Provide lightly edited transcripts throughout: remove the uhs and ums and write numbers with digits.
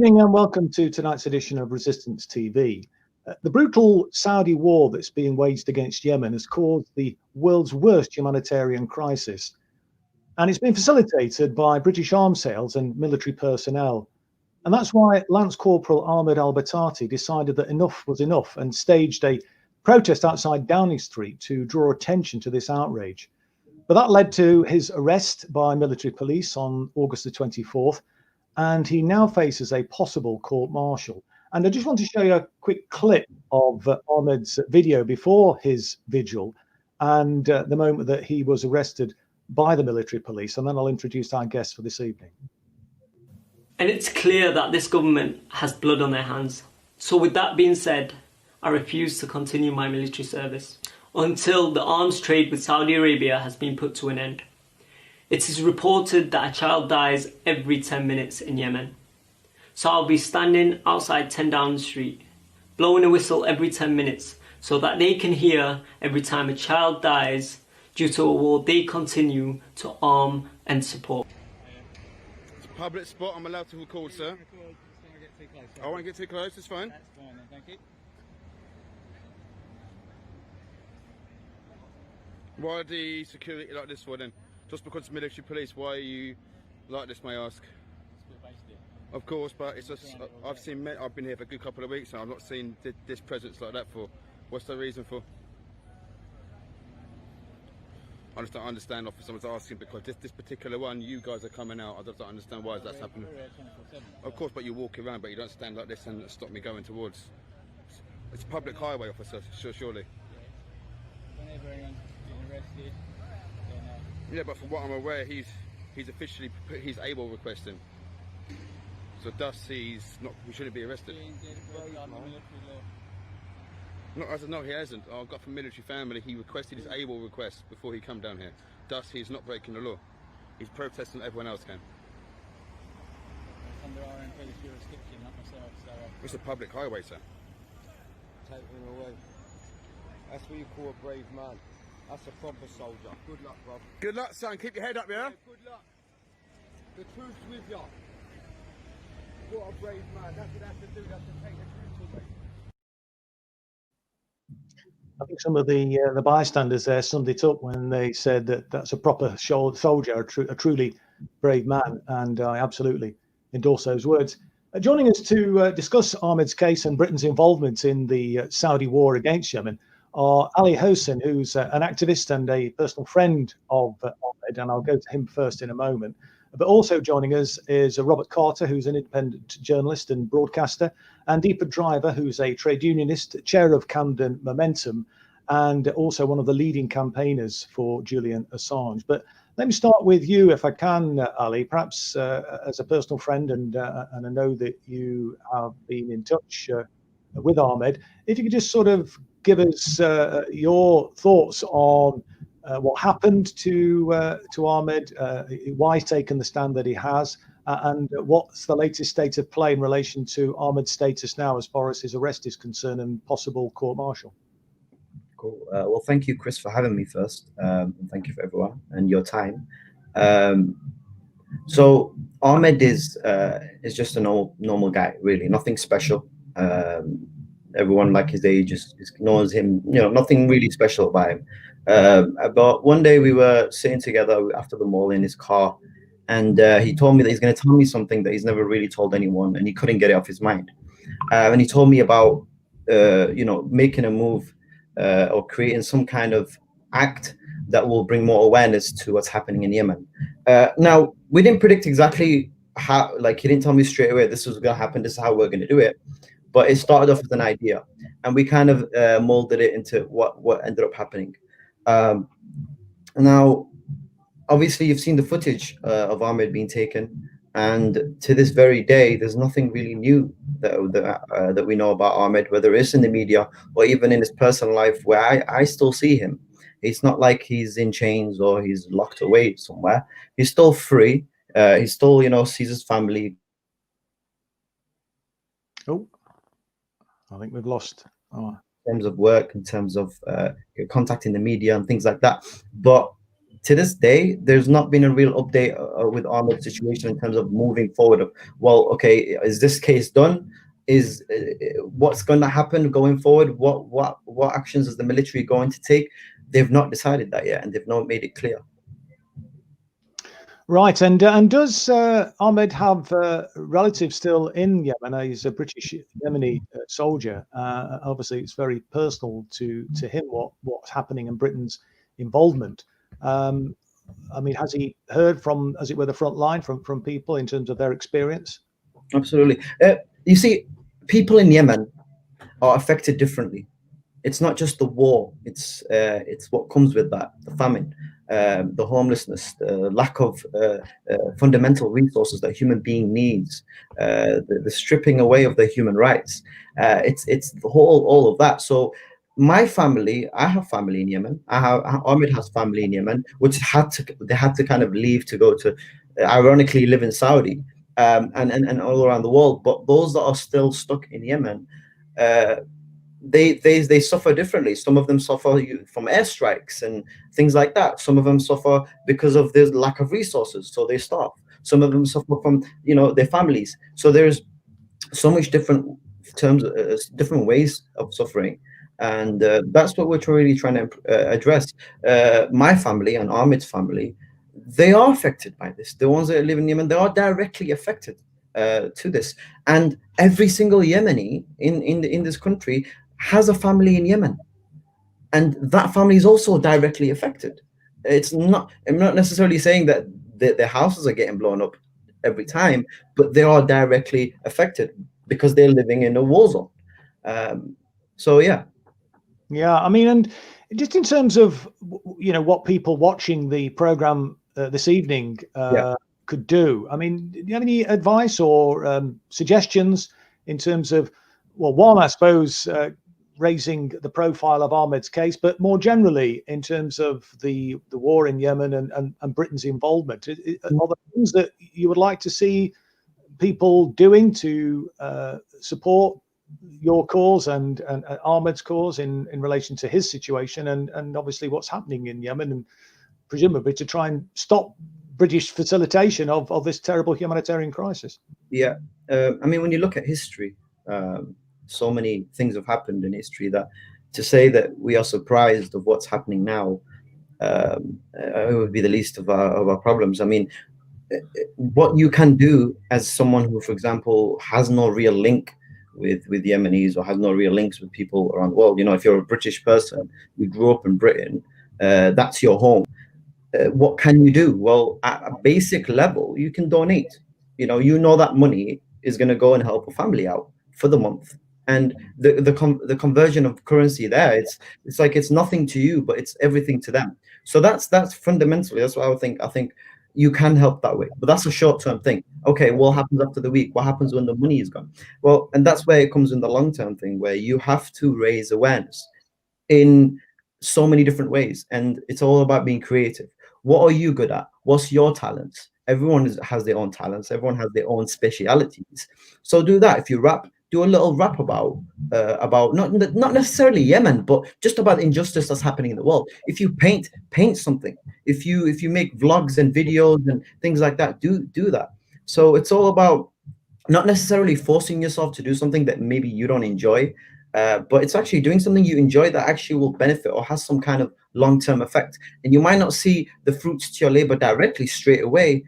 Evening and welcome to tonight's edition of Resistance TV. The brutal Saudi war that's being waged against Yemen has caused the world's worst humanitarian crisis. And it's been facilitated by British arms sales and military personnel. And that's why Lance Corporal Ahmed al-Batati decided that enough was enough and staged a protest outside Downing Street to draw attention to this outrage. But that led to his arrest by military police on August the 24th. And he now faces a possible court-martial. And I just want to show you a quick clip of Ahmed's video before his vigil and the moment that he was arrested by the military police. And then I'll introduce our guests for this evening. And it's clear that this government has blood on their hands. So with that being said, I refuse to continue my military service until the arms trade with Saudi Arabia has been put to an end. It is reported that a child dies every 10 minutes in Yemen. So I'll be standing outside 10 Downing Street, blowing a whistle every 10 minutes so that they can hear every time a child dies due to a war they continue to arm and support. It's a public spot, I'm allowed to record, sir. I won't get too close, it's fine. That's fine then, thank you. Why the security like this for then? Just because it's military police, why are you like this, may I ask? Of course, but it's just, I've been here for a good couple of weeks and I've not seen this presence like that for. What's the reason for? I just don't understand, officer, someone's asking because this particular one, you guys are coming out, I just don't understand why that's happening. Of course, but you walk around, but you don't stand like this and stop me going towards. It's a public highway, officer, surely. Whenever anyone's getting arrested, Yeah, but from what I'm aware, he's officially put his AWOL requesting. So thus he shouldn't be arrested. No, I said no, he hasn't. I've got from military family. He requested his AWOL request before he come down here. Thus he's not breaking the law. He's protesting like everyone else can. It's under our own police jurisdiction, not myself. So It's a public highway, sir. Take him away. That's what you call a brave man. That's a proper soldier. Good luck, bro. Good luck, son. Keep your head up, yeah? Good luck. The truth's with you. What a brave man. That's what I have to do. That's to take the truth away. I think some of the bystanders there summed it up when they said that that's a proper soldier, a truly brave man, and I absolutely endorse those words. Joining us to discuss Ahmed's case and Britain's involvement in the Saudi war against Yemen are Ali Hossein, who's an activist and a personal friend of Ahmed, and I'll go to him first in a moment. But also joining us is Robert Carter, who's an independent journalist and broadcaster, and Deepa Driver, who's a trade unionist, chair of Camden Momentum, and also one of the leading campaigners for Julian Assange. But let me start with you, if I can, Ali, perhaps as a personal friend, and I know that you have been in touch with Ahmed. If you could just sort of give us your thoughts on what happened to Ahmed, why he's taken the stand that he has, and what's the latest state of play in relation to Ahmed's status now as far as his arrest is concerned and possible court-martial. Cool. Well, thank you, Chris, for having me first. And thank you for everyone and your time. So Ahmed is just a normal guy, really, nothing special. Everyone like his age just knows him, nothing really special about him. But one day we were sitting together after the mall in his car, and he told me that he's going to tell me something that he's never really told anyone, and he couldn't get it off his mind. And he told me about, making a move or creating some kind of act that will bring more awareness to what's happening in Yemen. Now, we didn't predict exactly how, he didn't tell me straight away this was going to happen, this is how we're going to do it. But it started off as an idea, and we kind of molded it into what ended up happening. Now, obviously, you've seen the footage of Ahmed being taken, and to this very day, there's nothing really new that we know about Ahmed, whether it's in the media or even in his personal life, where I still see him. It's not like he's in chains or he's locked away somewhere. He's still free. He still, sees his family. Oh, I think we've lost. In terms of work, in terms of contacting the media and things like that. But to this day, there's not been a real update with Ahmed's situation in terms of moving forward. Of, well, okay, is this case done? Is what's going to happen going forward? What actions is the military going to take? They've not decided that yet, and they've not made it clear. Right, and does Ahmed have relatives still in Yemen? He's a British Yemeni soldier. Obviously, it's very personal to him what's happening and Britain's involvement. I mean, has he heard from, as it were, the front line from people in terms of their experience? Absolutely. You see, people in Yemen are affected differently. It's not just the war; it's what comes with that: the famine, the homelessness, the lack of fundamental resources that human being needs, the stripping away of their human rights. It's the all of that. So my family, I have family in Yemen. Ahmed has family in Yemen, which they had to kind of leave to go to, ironically, live in Saudi, and all around the world. But those that are still stuck in Yemen, they suffer differently. Some of them suffer from airstrikes and things like that. Some of them suffer because of the lack of resources, so they starve. Some of them suffer from their families. So there's so much different different ways of suffering. And that's what we're really trying to address. My family and Ahmed's family, they are affected by this. The ones that live in Yemen, they are directly affected to this. And every single Yemeni in this country has a family in Yemen, and that family is also directly affected. I'm not necessarily saying that their houses are getting blown up every time, but they are directly affected because they're living in a war zone. So yeah. Yeah, I mean, and just in terms of what people watching the program this evening could do. I mean, do you have any advice or suggestions in terms of, well, one, I suppose, raising the profile of Ahmed's case, but more generally in terms of the war in Yemen and Britain's involvement? Are there things that you would like to see people doing to support your cause and Ahmed's cause in relation to his situation and obviously what's happening in Yemen, and presumably to try and stop British facilitation of this terrible humanitarian crisis? Yeah, I mean, when you look at history, so many things have happened in history that to say that we are surprised of what's happening now it would be the least of our problems. I mean, what you can do as someone who, for example, has no real link with Yemenis or has no real links with people around the world, if you're a British person, you grew up in Britain, that's your home. What can you do? Well, at a basic level, you can donate. That money is going to go and help a family out for the month. And the conversion of currency there, it's like it's nothing to you, but it's everything to them. So that's fundamentally, that's what I think you can help that way. But that's a short-term thing. Okay, what happens after the week? What happens when the money is gone? Well, and that's where it comes in the long-term thing, where you have to raise awareness in so many different ways. And it's all about being creative. What are you good at? What's your talents? Everyone has their own talents. Everyone has their own specialities. So do that. If you rap, do a little rap about not necessarily Yemen, but just about the injustice that's happening in the world. If you paint something. If you make vlogs and videos and things like that, do that. So it's all about not necessarily forcing yourself to do something that maybe you don't enjoy, but it's actually doing something you enjoy that actually will benefit or has some kind of long-term effect. And you might not see the fruits to your labor directly straight away,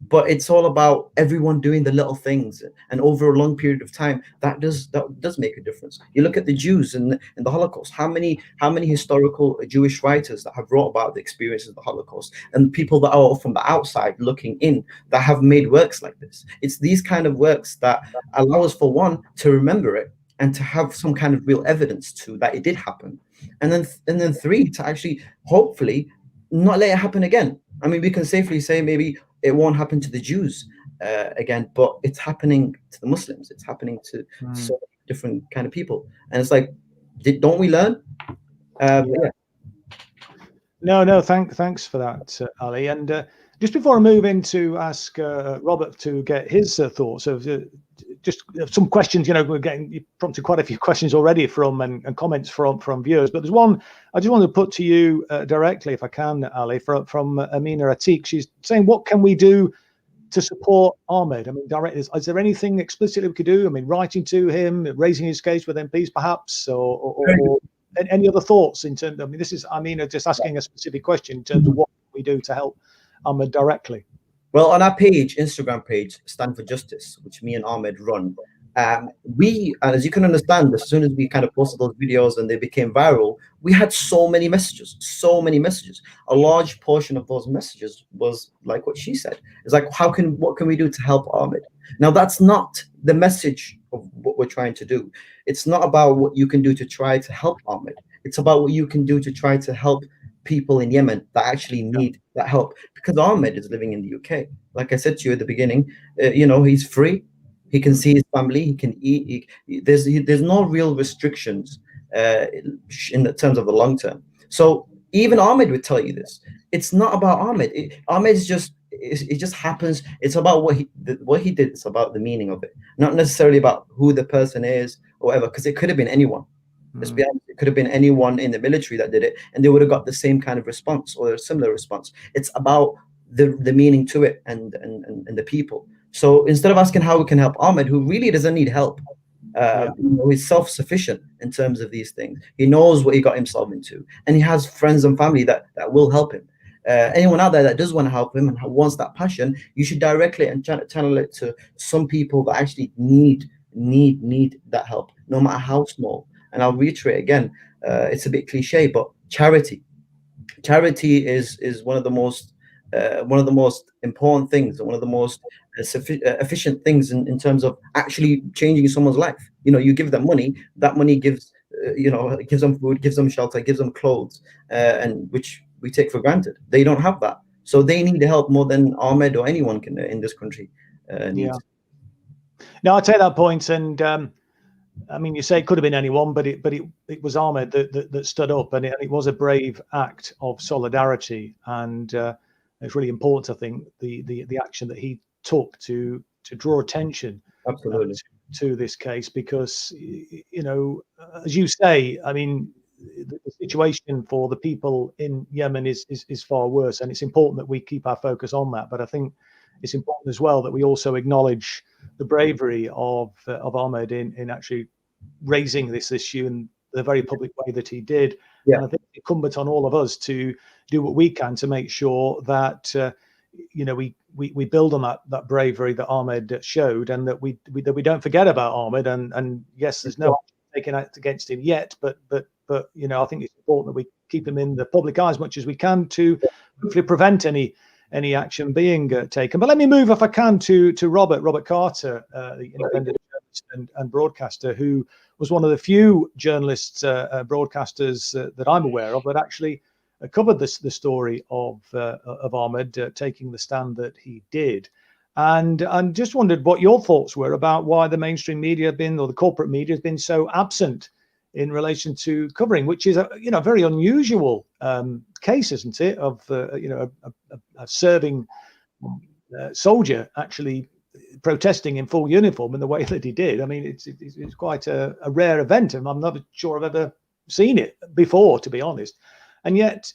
but it's all about everyone doing the little things, and over a long period of time, that does make a difference. You look at the Jews in the Holocaust. How many historical Jewish writers that have wrote about the experiences of the Holocaust, and people that are from the outside looking in that have made works like this. It's these kind of works that allow us, for one, to remember it and to have some kind of real evidence to that it did happen, and then three, to actually hopefully not let it happen again. I mean, we can safely say maybe it won't happen to the Jews again, but it's happening to the Muslims. It's happening to so many different kind of people. And it's like, don't we learn? Yeah. No, thanks for that, Ali. And just before I move in to ask Robert to get his thoughts of just some questions. We're getting, you prompted quite a few questions already from and comments from viewers. But there's one I just wanted to put to you directly, if I can, Ali, from Amina Atiq. She's saying, what can we do to support Ahmed? I mean, directly, is there anything explicitly we could do? I mean, writing to him, raising his case with MPs, perhaps, or any other thoughts in terms? I mean, this is Amina just asking a specific question in terms of what we do to help Ahmed directly. Well, on our page, Instagram page, Stand for Justice, which me and Ahmed run, and as you can understand, as soon as we kind of posted those videos and they became viral, we had so many messages. A large portion of those messages was like what she said. It's like, what can we do to help Ahmed? Now, that's not the message of what we're trying to do. It's not about what you can do to try to help Ahmed. It's about what you can do to try to help people in Yemen that actually need that help. Because Ahmed is living in the UK. Like I said to you at the beginning, he's free. He can see his family. He can eat. There's no real restrictions in the terms of the long term. So even Ahmed would tell you this. It's not about Ahmed. Ahmed is just. It just happens. It's about what he did. It's about the meaning of it, not necessarily about who the person is or whatever. Because it could have been anyone. Let's be honest. It could have been anyone in the military that did it, and they would have got the same kind of response or a similar response. It's about the meaning to it and the people. So instead of asking how we can help Ahmed, who really doesn't need help, he's self-sufficient in terms of these things. He knows what he got himself into, and he has friends and family that will help him. Anyone out there that does want to help him and wants that passion, you should directly and channel it to some people that actually need that help, no matter how small. And I'll reiterate again, it's a bit cliche, but charity is one of the most important things, and one of the most efficient things in terms of actually changing someone's life. You give them money, that money gives gives them food, gives them shelter, gives them clothes, and which we take for granted. They don't have that, so they need the help more than Ahmed or anyone can in this country needs. No, I take that point, and I mean, you say it could have been anyone, but it was Ahmed that stood up, and it was a brave act of solidarity, and it's really important, I think, the action that he took to draw attention absolutely to this case, because as you say, I mean, the situation for the people in Yemen is far worse, and it's important that we keep our focus on that. But I think it's important as well that we also acknowledge the bravery of Ahmed in actually raising this issue in the very public way that he did. And I think it's incumbent on all of us to do what we can to make sure that we build on that bravery that Ahmed showed, and that we don't forget about Ahmed. And yes, there's no action taken out against him yet, but I think it's important that we keep him in the public eye as much as we can to hopefully prevent any action being taken. But let me move, if I can, to Robert Carter, the independent journalist and broadcaster, who was one of the few journalists, broadcasters that I'm aware of that actually covered the story of Ahmed taking the stand that he did. And just wondered what your thoughts were about why the mainstream media the corporate media has been so absent in relation to covering, which is a very unusual case, isn't it, of a serving soldier actually protesting in full uniform in the way that he did. I mean, it's quite a rare event, and I'm not sure I've ever seen it before, to be honest. And yet,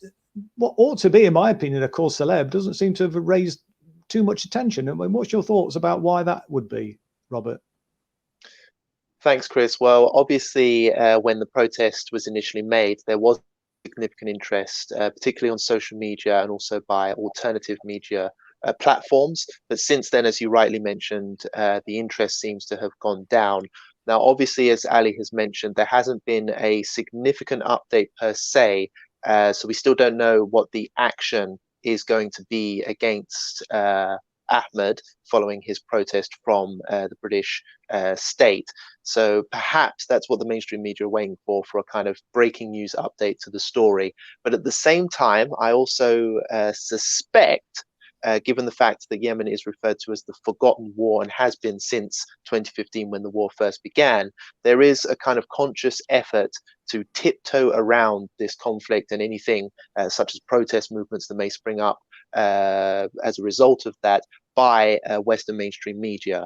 what ought to be, in my opinion, a cause célèbre doesn't seem to have raised too much attention. I mean, what's your thoughts about why that would be, Robert? Thanks, Chris. Well, obviously, when the protest was initially made, there was significant interest, particularly on social media and also by alternative media platforms. But since then, as you rightly mentioned, the interest seems to have gone down. Now, obviously, as Ali has mentioned, there hasn't been a significant update per se. So we still don't know what the action is going to be against Ahmed following his protest from the British state. So perhaps that's what the mainstream media are waiting for a kind of breaking news update to the story. But at the same time, I also suspect, given the fact that Yemen is referred to as the forgotten war and has been since 2015 when the war first began, there is a kind of conscious effort to tiptoe around this conflict and anything such as protest movements that may spring up as a result of that by Western mainstream media.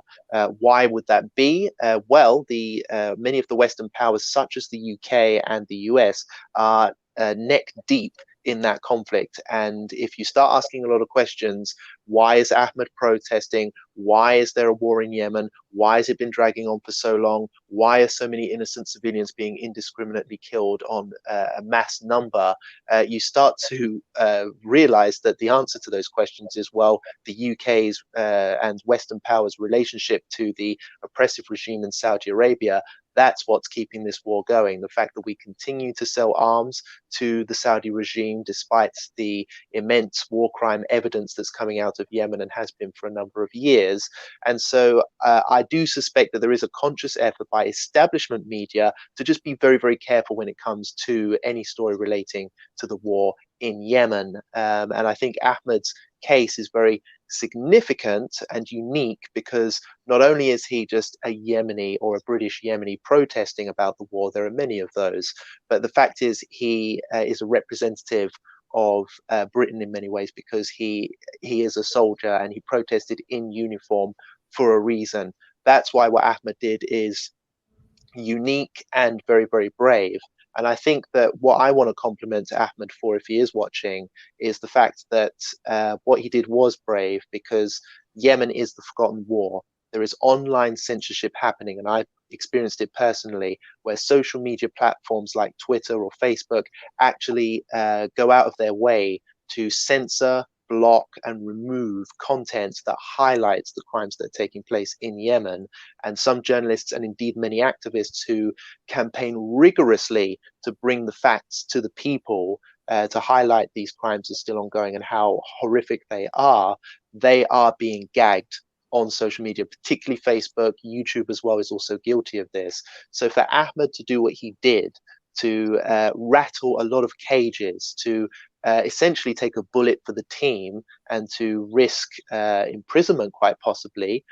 Why would that be? Well, many of the Western powers, such as the UK and the US, are neck deep in that conflict. And if you start asking a lot of questions, why is Ahmed protesting? Why is there a war in Yemen? Why has it been dragging on for so long? Why are so many innocent civilians being indiscriminately killed on a mass number? You start to realize that the answer to those questions is, well, the UK's and Western powers' relationship to the oppressive regime in Saudi Arabia. That's what's keeping this war going. The fact that we continue to sell arms to the Saudi regime, despite the immense war crime evidence that's coming out of Yemen and has been for a number of years. And so I do suspect that there is a conscious effort by establishment media to just be very, very careful when it comes to any story relating to the war in Yemen. And I think Ahmed's case is very significant and unique because not only is he just a Yemeni or a British Yemeni protesting about the war, there are many of those, but the fact is he is a representative of Britain in many ways because he is a soldier and he protested in uniform for a reason. That's why what Ahmed did is unique and very, very brave. And I think that what I want to compliment Ahmed for, if he is watching, is the fact that what he did was brave, because Yemen is the forgotten war. There is online censorship happening, and I've experienced it personally, where social media platforms like Twitter or Facebook actually go out of their way to censor, block and remove content that highlights the crimes that are taking place in Yemen. And some journalists, and indeed many activists who campaign rigorously to bring the facts to the people, to highlight these crimes are still ongoing and how horrific they are being gagged on social media, particularly Facebook. YouTube as well is also guilty of this. So for Ahmed to do what he did, to rattle a lot of cages, to essentially take a bullet for the team and to risk imprisonment quite possibly,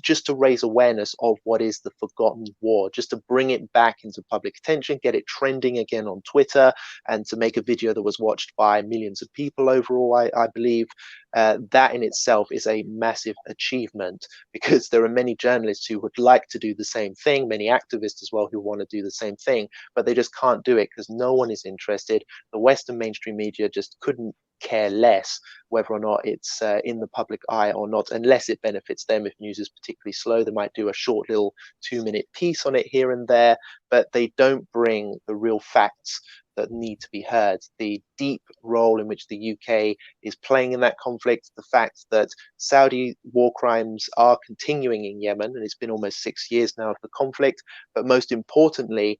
just to raise awareness of what is the forgotten war, just to bring it back into public attention, get it trending again on Twitter, and to make a video that was watched by millions of people overall, I believe. That in itself is a massive achievement, because there are many journalists who would like to do the same thing, many activists as well who want to do the same thing, but they just can't do it because no one is interested. The Western mainstream media just couldn't care less whether or not it's in the public eye or not, unless it benefits them. If news is particularly slow, they might do a short little 2-minute piece on it here and there, but they don't bring the real facts that need to be heard. The deep role in which the UK is playing in that conflict, the fact that Saudi war crimes are continuing in Yemen, and it's been almost 6 years now of the conflict, but most importantly,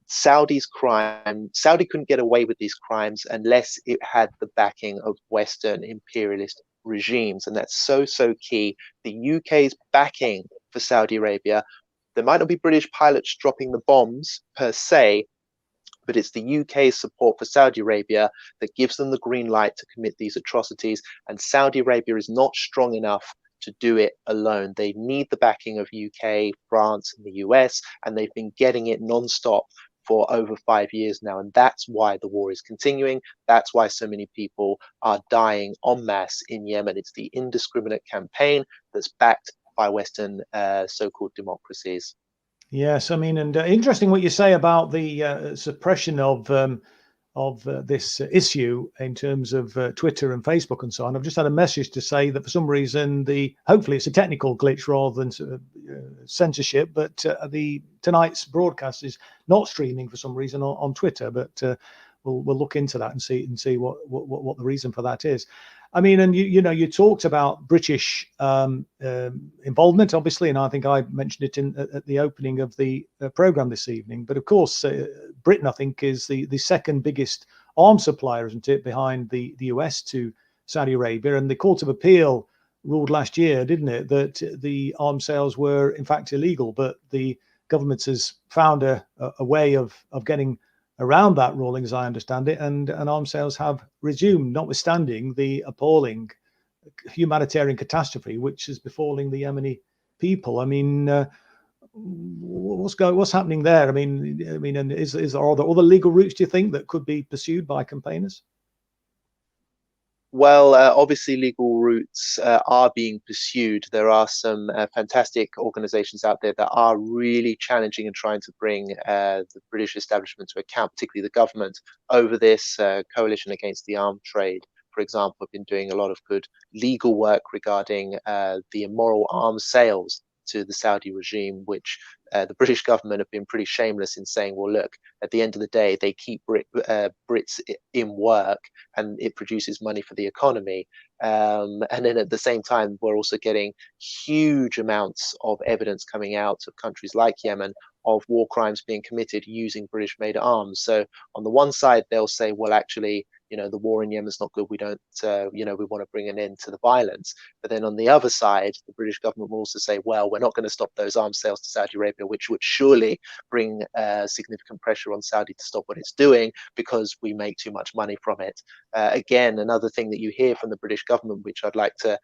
Saudi couldn't get away with these crimes unless it had the backing of Western imperialist regimes, and that's so key. The UK's backing for Saudi Arabia, there might not be British pilots dropping the bombs per se, but it's the UK's support for Saudi Arabia that gives them the green light to commit these atrocities, and Saudi Arabia is not strong enough to do it alone. They need the backing of UK, France, and the US, and they've been getting it non-stop for over 5 years now, and that's why the war is continuing. That's why so many people are dying en masse in Yemen. It's the indiscriminate campaign that's backed by Western so-called democracies. Yes, I mean, and interesting what you say about the suppression of this issue in terms of Twitter and Facebook and so on. I've just had a message to say that for some reason, hopefully it's a technical glitch rather than censorship, but tonight's broadcast is not streaming for some reason on Twitter. But we'll look into that and see what the reason for that is. I mean, and you talked about British involvement, obviously, and I think I mentioned it at the opening of the program this evening. But of course, Britain, I think, is the second biggest arms supplier, isn't it, behind the US to Saudi Arabia? And the Court of Appeal ruled last year, didn't it, that the arms sales were in fact illegal, but the government has found a way of getting around that ruling, as I understand it, and arms sales have resumed, notwithstanding the appalling humanitarian catastrophe which is befalling the Yemeni people. I mean, what's happening there? I mean, and are there other legal routes, do you think, that could be pursued by campaigners? Well, obviously, legal routes are being pursued. There are some fantastic organizations out there that are really challenging and trying to bring the British establishment to account, particularly the government, over this. Coalition Against the Arms Trade, for example, have been doing a lot of good legal work regarding the immoral arms sales to the Saudi regime, which the British government have been pretty shameless in saying, well, look, at the end of the day, they keep Brits in work and it produces money for the economy. And then at the same time, we're also getting huge amounts of evidence coming out of countries like Yemen of war crimes being committed using British made arms. So on the one side, they'll say, well, actually, the war in Yemen is not good. We don't, we want to bring an end to the violence. But then on the other side, the British government will also say, well, we're not going to stop those arms sales to Saudi Arabia, which would surely bring significant pressure on Saudi to stop what it's doing because we make too much money from it. Again, another thing that you hear from the British government, which I'd like to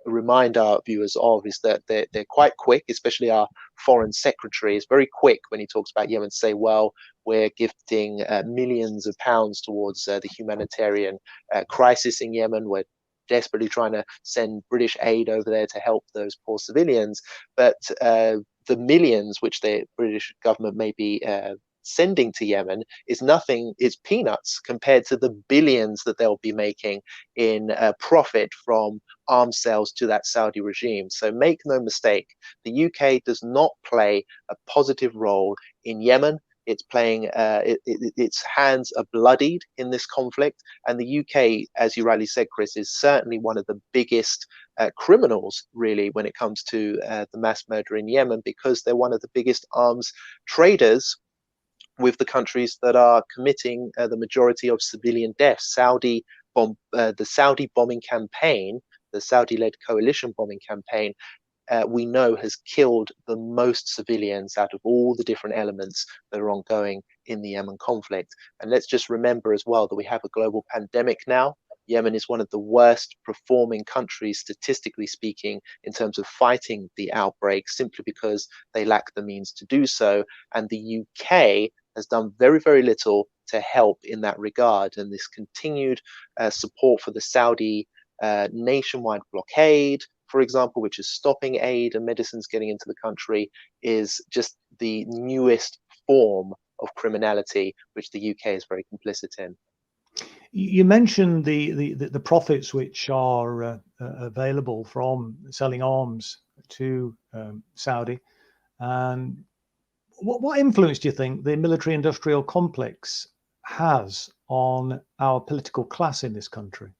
remind our viewers of, is that they're quite quick, especially our foreign secretary is very quick when he talks about Yemen to say, well, we're gifting millions of pounds towards the humanitarian crisis in Yemen. We're desperately trying to send British aid over there to help those poor civilians. But the millions which the British government may be sending to Yemen is nothing, it's peanuts compared to the billions that they'll be making in profit from arms sales to that Saudi regime. So make no mistake, the UK does not play a positive role in Yemen. It's playing, its hands are bloodied in this conflict. And the UK, as you rightly said, Chris, is certainly one of the biggest criminals, really, when it comes to the mass murder in Yemen, because they're one of the biggest arms traders with the countries that are committing the majority of civilian deaths. The Saudi bombing campaign, the Saudi-led coalition bombing campaign, we know has killed the most civilians out of all the different elements that are ongoing in the Yemen conflict. And let's just remember as well that we have a global pandemic now. Yemen is one of the worst performing countries, statistically speaking, in terms of fighting the outbreak, simply because they lack the means to do so. And the UK has done very, very little to help in that regard. And this continued support for the Saudi nationwide blockade, for example, which is stopping aid and medicines getting into the country, is just the newest form of criminality, which the UK is very complicit in. You mentioned the profits which are available from selling arms to Saudi. And what influence do you think the military-industrial complex has on our political class in this country?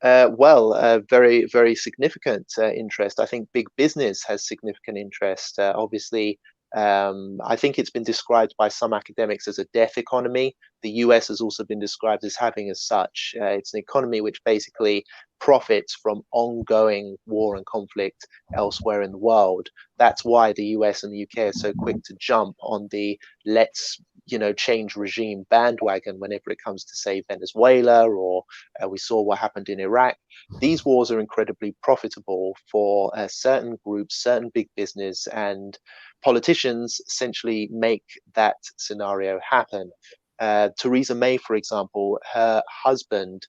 Very, very significant interest. I think big business has significant interest. Obviously, I think it's been described by some academics as a death economy. The US has also been described as having as such. It's an economy which basically profits from ongoing war and conflict elsewhere in the world. That's why the US and the UK are so quick to jump on the let's change regime bandwagon whenever it comes to, say, Venezuela, or we saw what happened in Iraq. These wars are incredibly profitable for certain groups, certain big business, and politicians essentially make that scenario happen. Theresa May, for example, her husband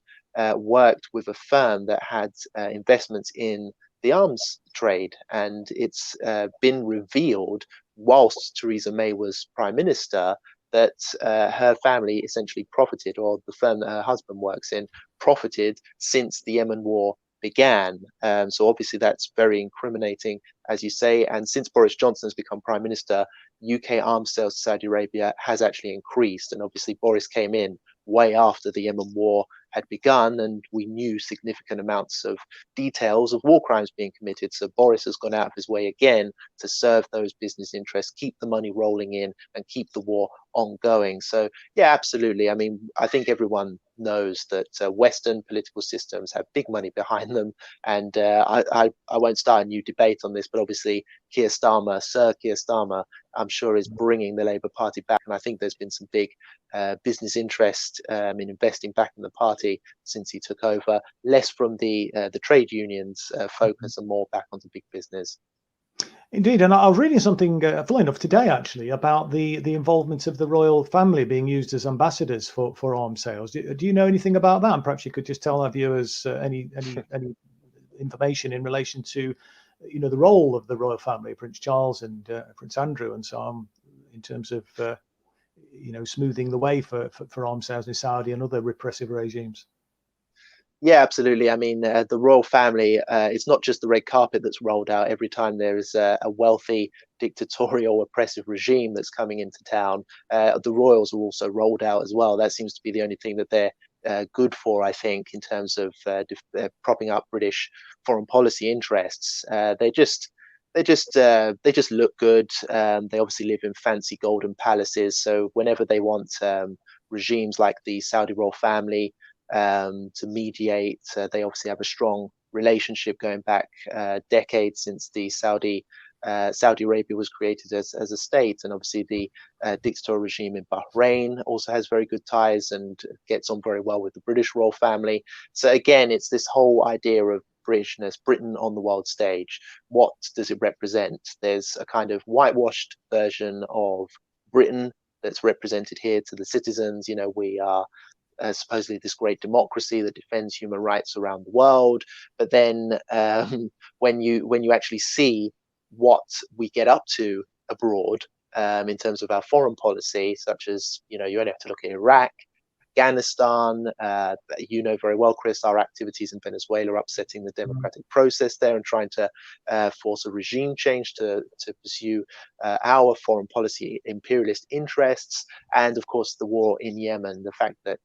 worked with a firm that had investments in the arms trade, and it's been revealed whilst Theresa May was Prime Minister that her family essentially profited, or the firm that her husband works in profited, since the Yemen war began. So obviously that's very incriminating, as you say. And since Boris Johnson has become Prime Minister, UK arms sales to Saudi Arabia has actually increased. And obviously Boris came in way after the Yemen war had begun, and we knew significant amounts of details of war crimes being committed. So Boris has gone out of his way again to serve those business interests, keep the money rolling in, and keep the war ongoing. So yeah, absolutely. I mean, I think everyone knows that Western political systems have big money behind them, and I won't start a new debate on this, but obviously Sir Keir Starmer, I'm sure, is bringing the Labour Party back, and I think there's been some big business interest in investing back in the party since he took over, less from the trade unions focus and more back onto big business. Indeed, and I was reading something, funnily enough, today actually about the involvement of the royal family being used as ambassadors for arms sales. Do you know anything about that? And perhaps you could just tell our viewers any information in relation to, the role of the royal family, Prince Charles and Prince Andrew, and so on, in terms of smoothing the way for arms sales in Saudi and other repressive regimes. Yeah, absolutely. I mean, the royal family, it's not just the red carpet that's rolled out every time there is a wealthy, dictatorial, oppressive regime that's coming into town. The royals are also rolled out as well. That seems to be the only thing that they're good for, I think, in terms of propping up British foreign policy interests. They just look good. They obviously live in fancy golden palaces. So whenever they want regimes like the Saudi royal family to mediate. They obviously have a strong relationship going back decades since the Saudi Arabia was created as a state, and obviously the dictatorial regime in Bahrain also has very good ties and gets on very well with the British royal family. So again, it's this whole idea of Britishness, Britain on the world stage. What does it represent? There's a kind of whitewashed version of Britain that's represented here to the citizens. We are supposedly this great democracy that defends human rights around the world. But then when you actually see what we get up to abroad in terms of our foreign policy, such as, you only have to look at Iraq, Afghanistan, very well, Chris, our activities in Venezuela are upsetting the democratic process there and trying to force a regime change to pursue our foreign policy imperialist interests. And of course, the war in Yemen, the fact that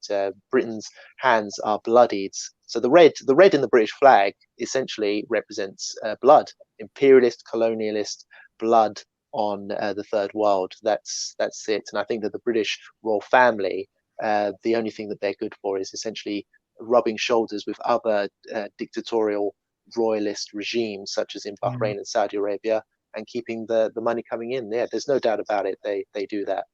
Britain's hands are bloodied. So the red in the British flag essentially represents blood, imperialist, colonialist blood on the third world. That's it. And I think that the British royal family, the only thing that they're good for is essentially rubbing shoulders with other dictatorial royalist regimes, such as in Bahrain and Saudi Arabia, and keeping the money coming in. Yeah, there's no doubt about it. They do that.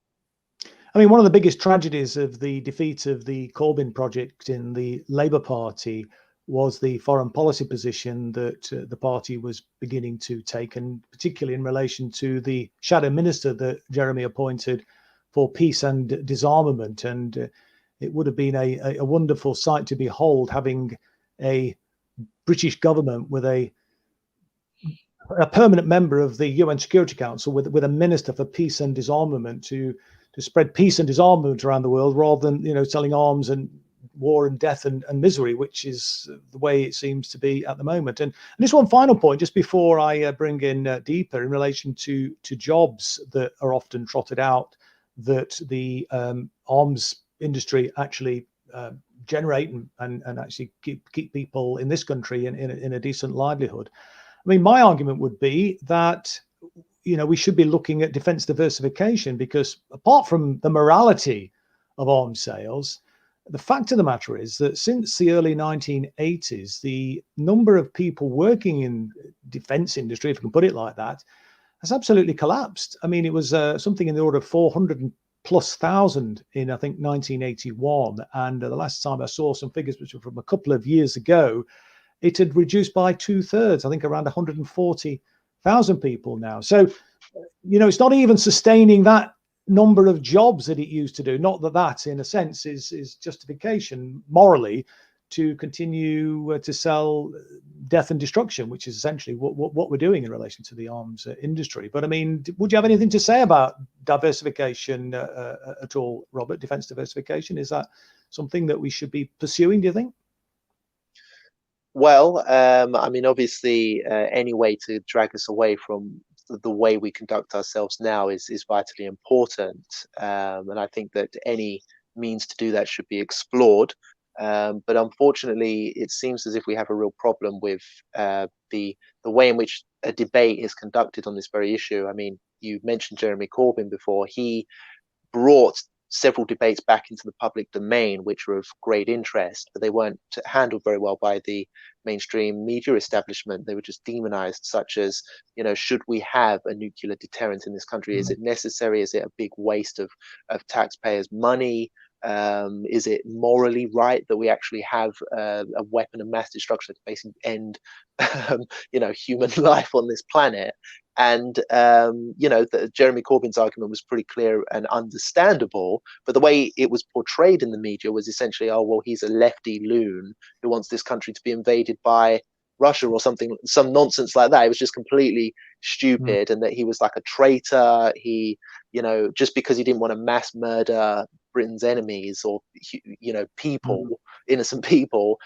I mean, one of the biggest tragedies of the defeat of the Corbyn project in the Labour Party was the foreign policy position that the party was beginning to take, and particularly in relation to the shadow minister that Jeremy appointed for peace and disarmament. And it would have been a wonderful sight to behold, having a British government with a permanent member of the UN Security Council with a minister for peace and disarmament to spread peace and disarmament around the world, rather than selling arms and war and death and misery, which is the way it seems to be at the moment. And just one final point, just before I bring in Deepa, in relation to jobs that are often trotted out, that the arms industry actually generate and actually keep people in this country in a decent livelihood. I mean, my argument would be that we should be looking at defense diversification, because apart from the morality of arms sales, the fact of the matter is that since the early 1980s, the number of people working in defense industry, if you can put it like that, has absolutely collapsed. I mean, it was something in the order of 400,000+ in, I think, 1981. And the last time I saw some figures, which were from a couple of years ago, it had reduced by 2/3, I think around 140,000 people now. So, it's not even sustaining that number of jobs that it used to do. Not that in a sense is justification morally to continue to sell death and destruction, which is essentially what we're doing in relation to the arms industry. But I mean, would you have anything to say about diversification at all, Robert? Defense diversification, is that something that we should be pursuing, do you think? Well, I mean, obviously, any way to drag us away from the way we conduct ourselves now is vitally important. And I think that any means to do that should be explored. But unfortunately, it seems as if we have a real problem with the way in which a debate is conducted on this very issue. I mean, you mentioned Jeremy Corbyn before. He brought several debates back into the public domain, which were of great interest, but they weren't handled very well by the mainstream media establishment. They were just demonized, such as, should we have a nuclear deterrent in this country? Is it necessary? Is it a big waste of taxpayers' money? Is it morally right that we actually have a weapon of mass destruction to basically end, human life on this planet? And Jeremy Corbyn's argument was pretty clear and understandable, but the way it was portrayed in the media was essentially, oh well, he's a lefty loon who wants this country to be invaded by Russia or something, some nonsense like that. It was just completely stupid, and that he was like a traitor. He, just because he didn't want to mass murder Britain's enemies or people, innocent people,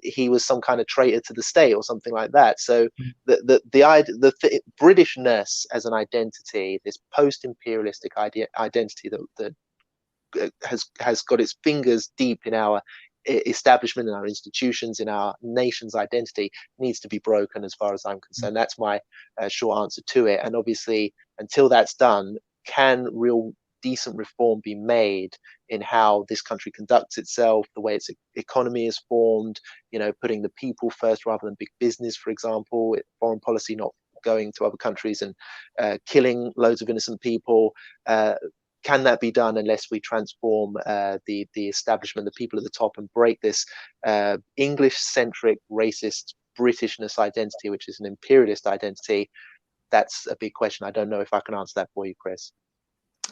he was some kind of traitor to the state or something like that. So the Britishness as an identity, this post-imperialistic identity that has got its fingers deep in our establishment, in our institutions, in our nation's identity, needs to be broken as far as I'm concerned. That's my short answer to it. And obviously, until that's done, can real decent reform be made in how this country conducts itself, the way its economy is formed, putting the people first rather than big business, for example, foreign policy, not going to other countries and killing loads of innocent people. Can that be done unless we transform the establishment, the people at the top, and break this English-centric, racist Britishness identity, which is an imperialist identity? That's a big question. I don't know if I can answer that for you, Chris.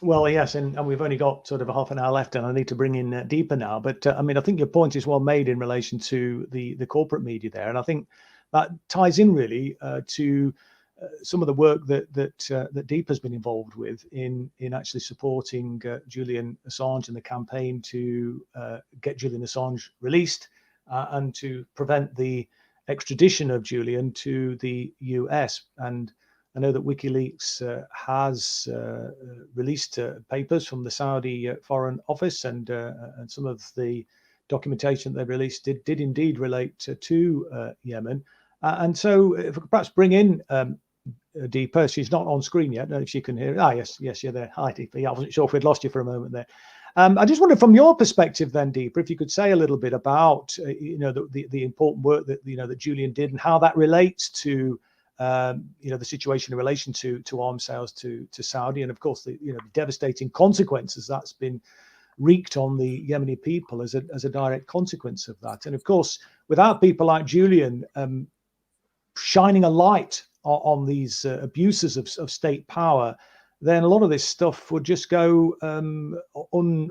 Well, yes, and we've only got sort of a half an hour left, and I need to bring in Deepa now. But I think your point is well made in relation to the corporate media there, and I think that ties in really to some of the work that Deepa's been involved with in actually supporting Julian Assange and the campaign to get Julian Assange released and to prevent the extradition of Julian to the US. And I know that WikiLeaks has released papers from the Saudi Foreign Office, and some of the documentation they released did indeed relate to Yemen. And so, if we could perhaps bring in Deepa, she's not on screen yet. I don't know if she can hear. Yes, you're there. Hi, Deepa. Yeah, I wasn't sure if we'd lost you for a moment there. I just wondered, from your perspective, then, Deepa, if you could say a little bit about the important work that that Julian did and how that relates to the situation in relation to arms sales to Saudi, and of course the devastating consequences that's been wreaked on the Yemeni people as a direct consequence of that. And of course, without people like Julian shining a light on these abuses of state power, then a lot of this stuff would just go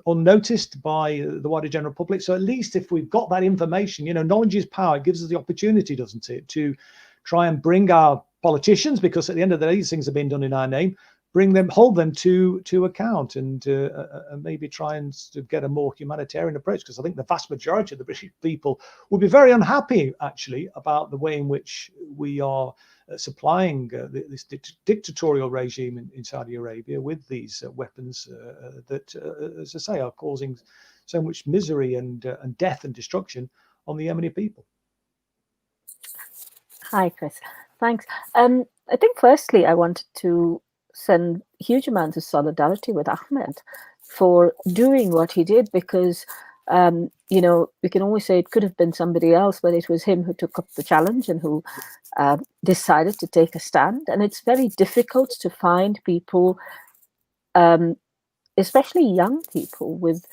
unnoticed by the wider general public. So at least if we've got that information, knowledge is power. It gives us the opportunity, doesn't it, to try and bring our politicians, because at the end of the day, these things are being done in our name, hold them to account, and maybe try and get a more humanitarian approach, because I think the vast majority of the British people would be very unhappy, actually, about the way in which we are supplying this dictatorial regime in Saudi Arabia with these weapons that, as I say, are causing so much misery and death and destruction on the Yemeni people. Hi, Chris. Thanks. I think firstly, I wanted to send huge amounts of solidarity with Ahmed for doing what he did, because, we can always say it could have been somebody else, but it was him who took up the challenge and who decided to take a stand. And it's very difficult to find people, especially young people with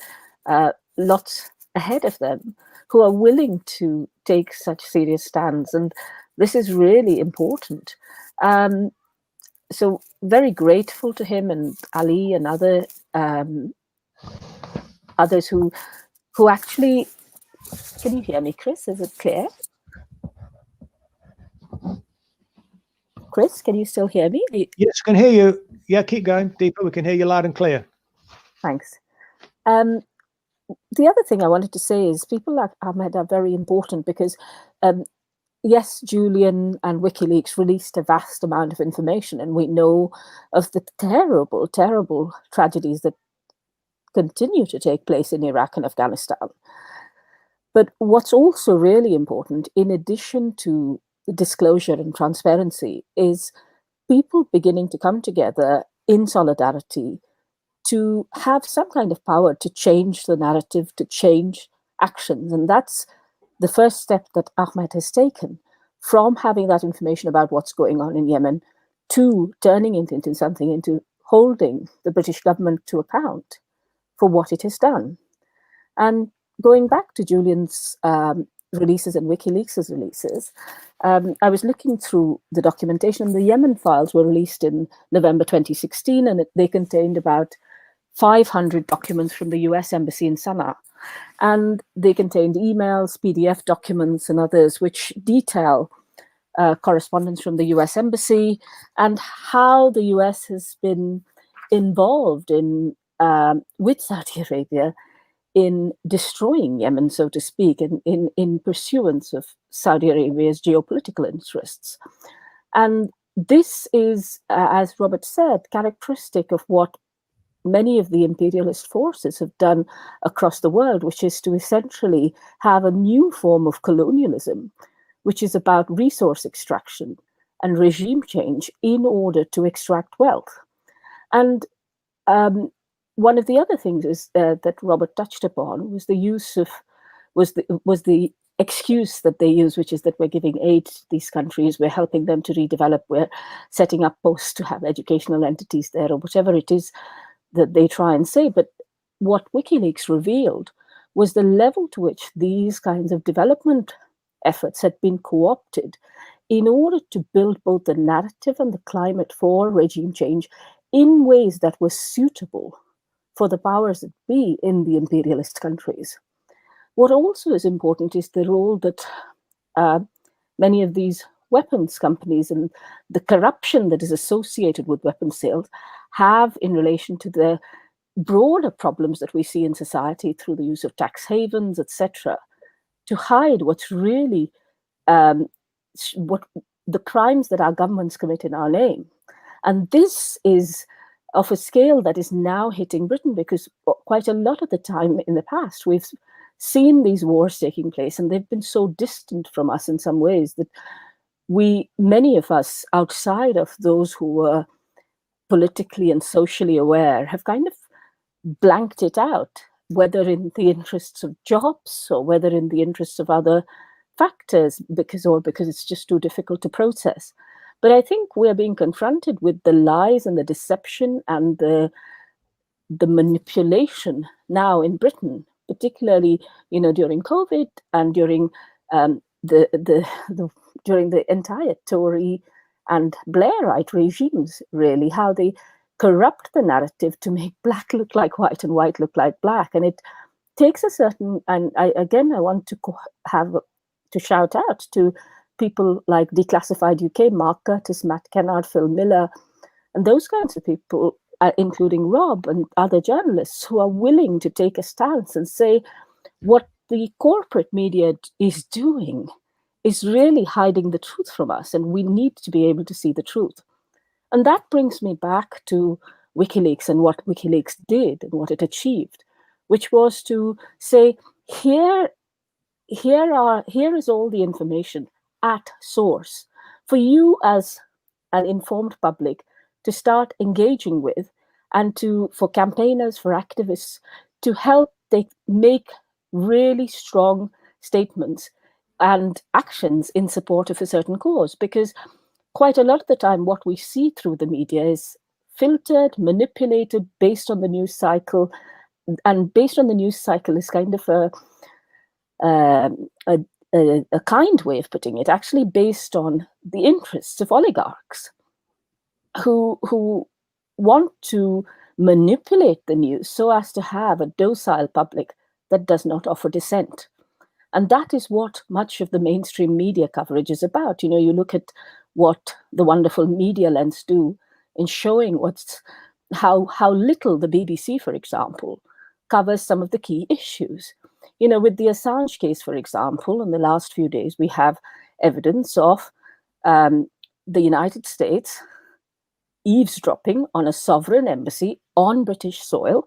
lots ahead of them, who are willing to take such serious stands. And this is really important. So very grateful to him and Ali and others who actually. Can you hear me, Chris? Is it clear? Chris, can you still hear me? Yes, I can hear you. Yeah, keep going, Deepa. We can hear you loud and clear. Thanks. The other thing I wanted to say is people like Ahmed are very important, because yes, Julian and WikiLeaks released a vast amount of information, and we know of the terrible, terrible tragedies that continue to take place in Iraq and Afghanistan. But what's also really important, in addition to the disclosure and transparency, is people beginning to come together in solidarity to have some kind of power to change the narrative, to change actions. And that's the first step that Ahmed has taken, from having that information about what's going on in Yemen to turning it into something, into holding the British government to account for what it has done. And going back to Julian's releases and WikiLeaks' releases, I was looking through the documentation. The Yemen files were released in November 2016, and they contained about 500 documents from the US Embassy in Sana'a. And they contained emails, PDF documents, and others which detail correspondence from the US Embassy and how the US has been involved in with Saudi Arabia in destroying Yemen, so to speak, in pursuance of Saudi Arabia's geopolitical interests. And this is, as Robert said, characteristic of what many of the imperialist forces have done across the world, which is to essentially have a new form of colonialism, which is about resource extraction and regime change in order to extract wealth. And one of the other things is that Robert touched upon was the use of was the excuse that they use, which is that we're giving aid to these countries, we're helping them to redevelop, we're setting up posts to have educational entities there, or whatever it is that they try and say. But what WikiLeaks revealed was the level to which these kinds of development efforts had been co-opted in order to build both the narrative and the climate for regime change in ways that were suitable for the powers that be in the imperialist countries. What also is important is the role that many of these weapons companies and the corruption that is associated with weapons sales have in relation to the broader problems that we see in society through the use of tax havens, etc., to hide what's really what the crimes that our governments commit in our name. And this is of a scale that is now hitting Britain, because quite a lot of the time in the past, we've seen these wars taking place, and they've been so distant from us in some ways that many of us outside of those who were politically and socially aware have kind of blanked it out, whether in the interests of jobs or whether in the interests of other factors, because it's just too difficult to process. But I think we're being confronted with the lies and the deception and the manipulation now in Britain, particularly, during COVID and during during the entire Tory and Blairite regimes, really, how they corrupt the narrative to make black look like white and white look like black. And it takes a certain, and I want to shout out to people like Declassified UK, Mark Curtis, Matt Kennard, Phil Miller, and those kinds of people, including Rob and other journalists who are willing to take a stance and say what the corporate media is doing is really hiding the truth from us, and we need to be able to see the truth. And that brings me back to WikiLeaks and what WikiLeaks did and what it achieved, which was to say, here is all the information at source for you as an informed public to start engaging with, and for campaigners, for activists, to help make really strong statements and actions in support of a certain cause. Because quite a lot of the time, what we see through the media is filtered, manipulated, based on the news cycle, and based on the news cycle is kind of a kind way of putting it, actually based on the interests of oligarchs who want to manipulate the news so as to have a docile public that does not offer dissent. And that is what much of the mainstream media coverage is about. You look at what the wonderful Media Lens do in showing how little the BBC, for example, covers some of the key issues. With the Assange case, for example, in the last few days, we have evidence of the United States eavesdropping on a sovereign embassy on British soil,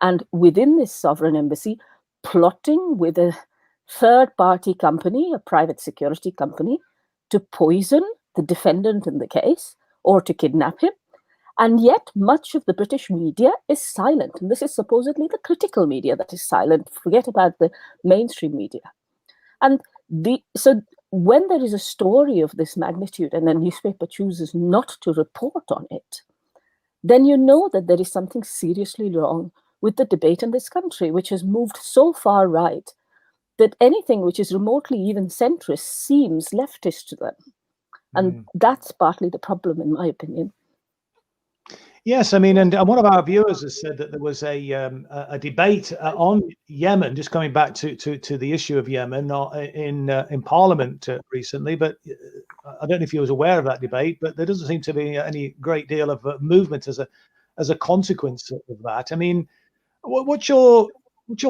and within this sovereign embassy, plotting with a third-party company, a private security company, to poison the defendant in the case or to kidnap him. And yet much of the British media is silent. And this is supposedly the critical media that is silent. Forget about the mainstream media. And so when there is a story of this magnitude and a newspaper chooses not to report on it, then you know that there is something seriously wrong with the debate in this country, which has moved so far right that anything which is remotely even centrist seems leftist to them. And that's partly the problem, in my opinion. Yes, I mean, and one of our viewers has said that there was a debate on Yemen, just coming back to the issue of Yemen in Parliament recently. But I don't know if you was aware of that debate, but there doesn't seem to be any great deal of movement as a consequence of that. I mean, what's your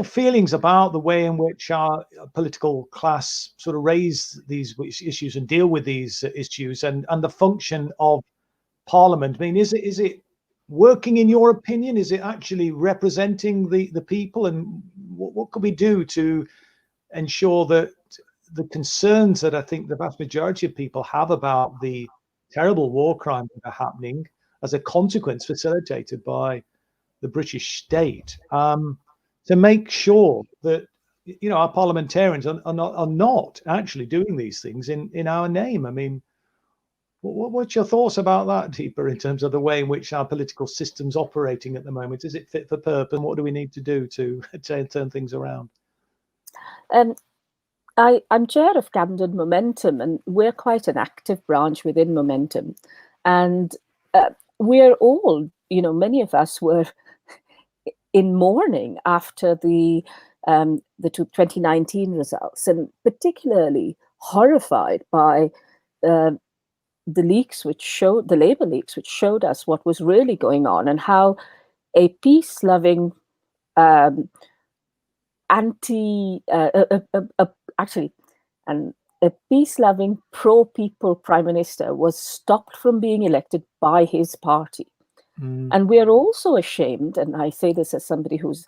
feelings about the way in which our political class sort of raise these issues and deal with these issues, and the function of Parliament? I mean, is it working in your opinion? Is it actually representing the people? And what could we do to ensure that the concerns that I think the vast majority of people have about the terrible war crimes that are happening as a consequence facilitated by the British state, to make sure that our parliamentarians are not actually doing these things in our name? I mean, what's your thoughts about that, Deepa, in terms of the way in which our political system's operating at the moment? Is it fit for purpose? And what do we need to do to turn things around? I'm chair of Camden Momentum, and we're quite an active branch within Momentum. And we're all, many of us were in mourning after the 2019 results, and particularly horrified by the leaks which showed, the Labour leaks, which showed us what was really going on, and how a peace-loving, a peace-loving, pro-people prime minister was stopped from being elected by his party. And we are also ashamed, and I say this as somebody who's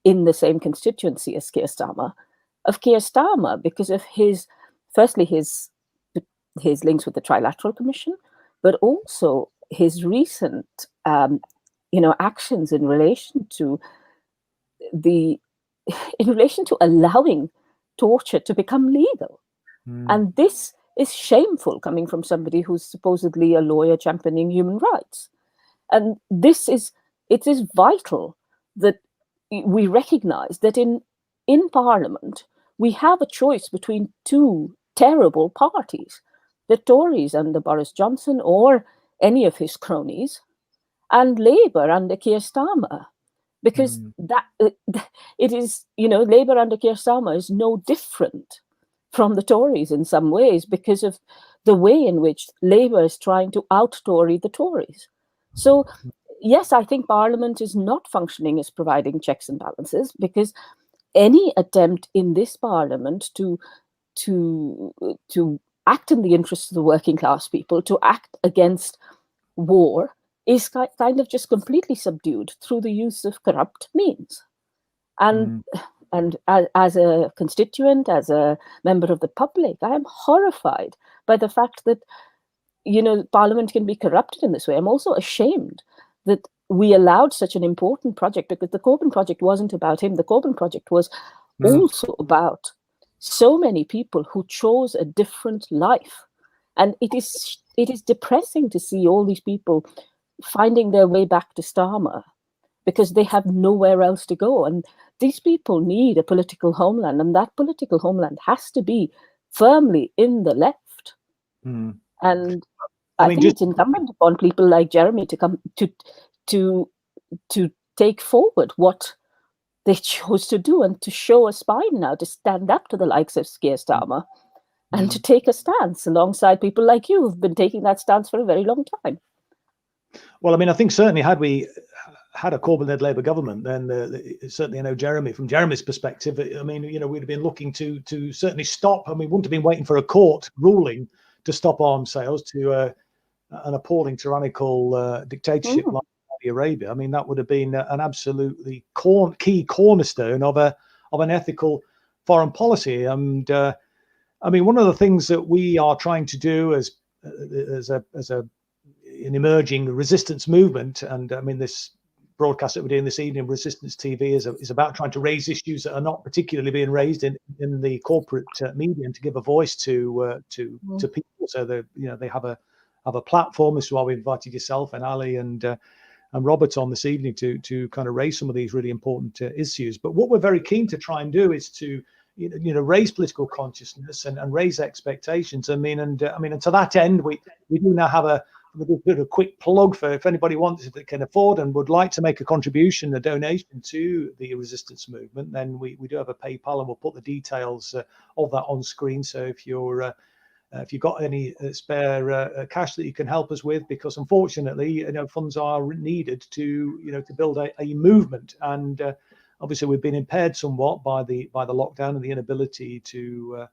in the same constituency as Keir Starmer, of Keir Starmer because of his links with the Trilateral Commission, but also his recent, actions in relation to allowing torture to become legal. And this is shameful, coming from somebody who's supposedly a lawyer championing human rights. And it is vital that we recognize that in Parliament, we have a choice between two terrible parties, the Tories under Boris Johnson or any of his cronies, and Labour under Keir Starmer. Because it is, Labour under Keir Starmer is no different from the Tories in some ways, because of the way in which Labour is trying to out-Tory the Tories. So, yes, I think Parliament is not functioning as providing checks and balances, because any attempt in this Parliament to act in the interests of the working class people, to act against war, is kind of just completely subdued through the use of corrupt means. And as a constituent, as a member of the public, I am horrified by the fact that Parliament can be corrupted in this way. I'm also ashamed that we allowed such an important project, because the Corbyn project wasn't about him. The Corbyn project was also about so many people who chose a different life. And it is depressing to see all these people finding their way back to Starmer because they have nowhere else to go. And these people need a political homeland, and that political homeland has to be firmly in the left. And I think it's incumbent upon people like Jeremy to come to take forward what they chose to do, and to show a spine now, to stand up to the likes of Keir Starmer, and to take a stance alongside people like you who've been taking that stance for a very long time. Well, I mean, I think certainly had we had a Corbyn-led Labour government, then certainly I know Jeremy, from Jeremy's perspective, I mean, we'd have been looking to certainly stop, and we wouldn't have been waiting for a court ruling to stop arms sales to an appalling tyrannical dictatorship like Saudi Arabia. I mean, that would have been an absolutely key cornerstone of an ethical foreign policy. And I mean, one of the things that we are trying to do as an emerging resistance movement, and I mean, this broadcast that we're doing this evening, Resistance TV, is about trying to raise issues that are not particularly being raised in the corporate media, and to give a voice to people, so that they have a platform. This is why we invited yourself and Ali and Robert on this evening to kind of raise some of these really important issues. But what we're very keen to try and do is to raise political consciousness and raise expectations. I mean, and to that end, we do now have a bit of a quick plug for if anybody wants, if they can afford and would like to make a contribution, a donation to the resistance movement, then we do have a PayPal, and we'll put the details of that on screen. So if you've got any spare cash that you can help us with, because unfortunately, funds are needed to build a movement, and obviously we've been impaired somewhat by the lockdown and the inability to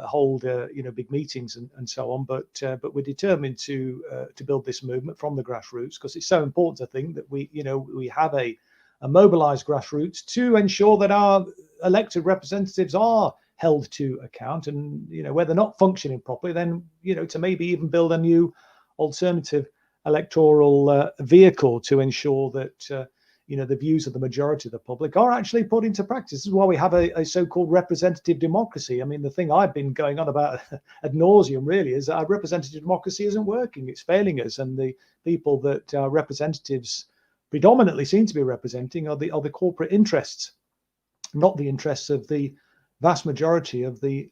hold big meetings and so on, but we're determined to build this movement from the grassroots, because it's so important, I think, that we have a mobilized grassroots to ensure that our elected representatives are held to account, and where they're not functioning properly, then to maybe even build a new alternative electoral vehicle to ensure that the views of the majority of the public are actually put into practice. This is why we have a so-called representative democracy. I mean, the thing I've been going on about ad nauseum really is that our representative democracy isn't working. It's failing us, and the people that our representatives predominantly seem to be representing are the corporate interests, not the interests of the vast majority of the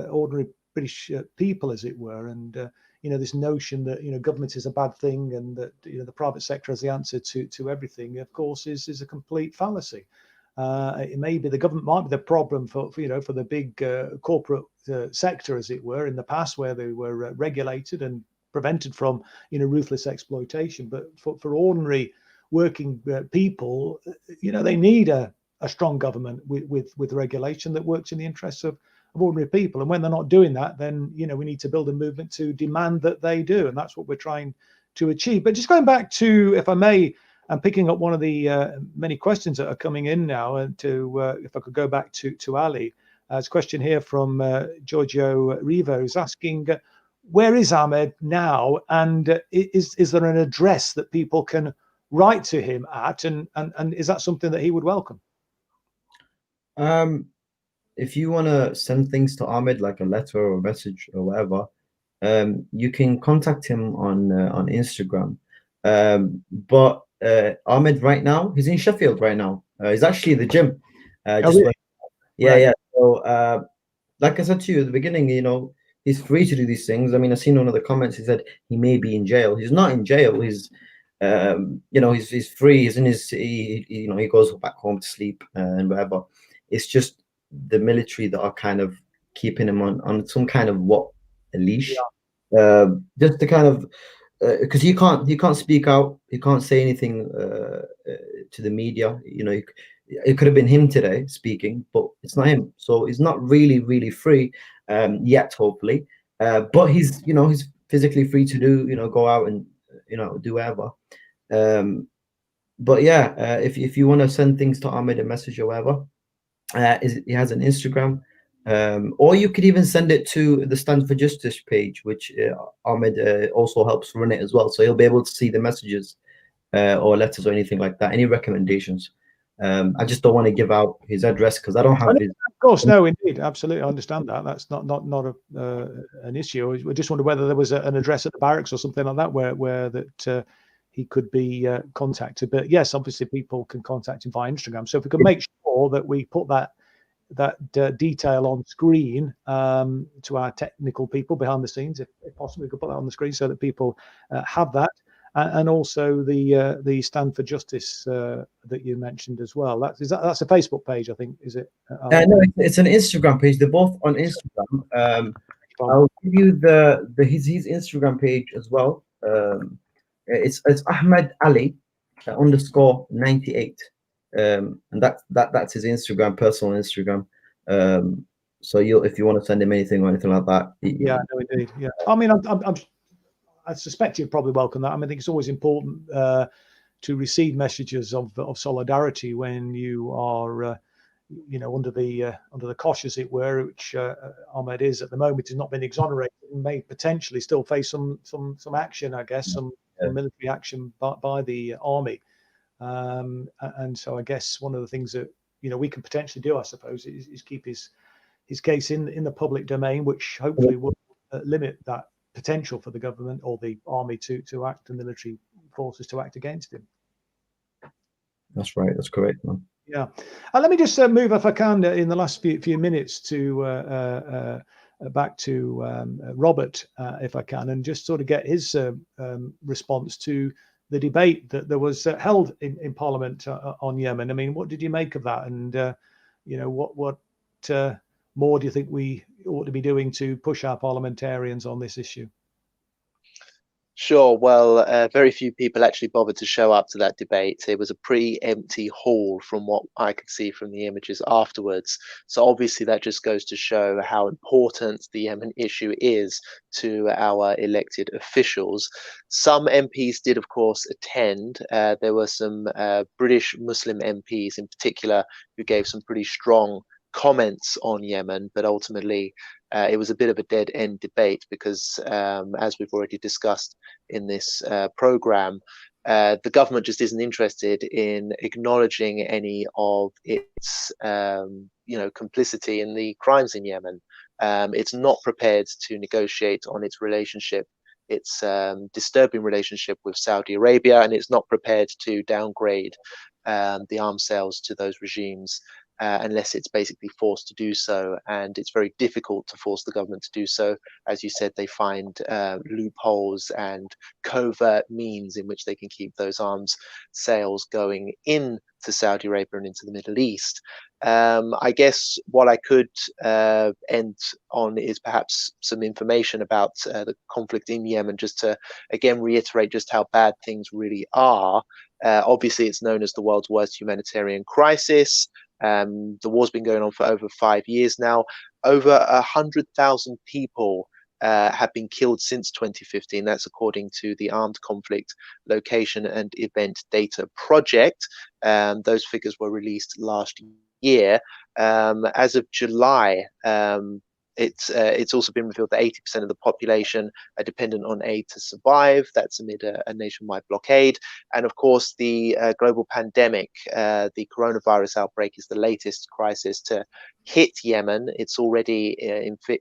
ordinary British people, as it were. And this notion that government is a bad thing and that the private sector has the answer to everything, of course, is a complete fallacy. It may be the government might be the problem for the big corporate sector, as it were, in the past, where they were regulated and prevented from ruthless exploitation. But for ordinary working people, they need a strong government with regulation that works in the interests of ordinary people. And when they're not doing that, then we need to build a movement to demand that they do, and that's what we're trying to achieve. But just going back to, if I may, and picking up one of the many questions that are coming in now, and if I could go back to Ali, there's a question here from Giorgio Rivo, who's asking, where is Ahmed now, and is there an address that people can write to him at, and is that something that he would welcome? If you want to send things to Ahmed, like a letter or a message or whatever, you can contact him on Instagram. But Ahmed right now, he's in Sheffield right now. He's actually at the gym. Really? Yeah. So, like I said to you at the beginning, he's free to do these things. I mean, I've seen one of the comments. He said he may be in jail. He's not in jail. He's he's free. He's in his. He goes back home to sleep and whatever. It's just the military that are kind of keeping him on some kind of a leash, just to kind of because he can't speak out, he can't say anything to the media. It could have been him today speaking, but it's not him, so he's not really free yet, hopefully. But he's physically free to do go out and do whatever. But yeah, if you want to send things to Ahmed, a message or whatever. He has an Instagram, or you could even send it to the Stand for Justice page, which Ahmed also helps run it as well. So he'll be able to see the messages or letters or anything like that. Any recommendations? I just don't want to give out his address because I don't have his. Of course, no, indeed, absolutely, I understand that. That's not an issue. We just wonder whether there was an address at the barracks or something like that where that he could be contacted. But yes, obviously people can contact him via Instagram. So if we could make sure that we put that detail on screen to our technical people behind the scenes, if possible, we could put that on the screen so that people have that. And also the Stand for Justice that you mentioned as well. That's a Facebook page, I think, is it? No, it's an Instagram page. They're both on Instagram. I'll give you his Instagram page as well. It's Ahmed Ali _98, and that's his Instagram, personal Instagram. So if you want to send him anything or anything like that, yeah, no, indeed, yeah. I mean, I suspect you'd probably welcome that. I mean, I think it's always important to receive messages of solidarity when you are, under the cosh, as it were, which Ahmed is at the moment. He's not been exonerated and may potentially still face some action, I guess, some military action by the army. And so I guess one of the things that we can potentially do, I suppose, is keep his case in the public domain, which hopefully will limit that potential for the government or the army to act, the military forces to act against him. That's right. That's correct, man. Yeah. Let me just move, if I can, in the last few minutes to back to Robert, if I can, and just sort of get his response to the debate that there was held in Parliament on Yemen. I mean, what did you make of that? And, what more do you think we ought to be doing to push our parliamentarians on this issue? Sure. Well, very few people actually bothered to show up to that debate. It was a pretty empty hall from what I could see from the images afterwards. So obviously that just goes to show how important the Yemen issue is to our elected officials. Some MPs did, of course, attend. There were some British Muslim MPs in particular who gave some pretty strong comments on Yemen, but ultimately it was a bit of a dead end debate because, as we've already discussed in this program, the government just isn't interested in acknowledging any of its, complicity in the crimes in Yemen. It's not prepared to negotiate on its relationship, its disturbing relationship with Saudi Arabia, and it's not prepared to downgrade the arms sales to those regimes. Unless it's basically forced to do so. And it's very difficult to force the government to do so. As you said, they find loopholes and covert means in which they can keep those arms sales going into Saudi Arabia and into the Middle East. I guess what I could end on is perhaps some information about the conflict in Yemen, just to, again, reiterate just how bad things really are. Obviously, it's known as the world's worst humanitarian crisis. The war's been going on for over 5 years now. Over 100,000 people have been killed since 2015. That's according to the Armed Conflict Location and Event Data Project. Those figures were released last year. As of July, it's also been revealed that 80% of the population are dependent on aid to survive. That's amid a nationwide blockade. And of course, the global pandemic, the coronavirus outbreak, is the latest crisis to hit Yemen. It's already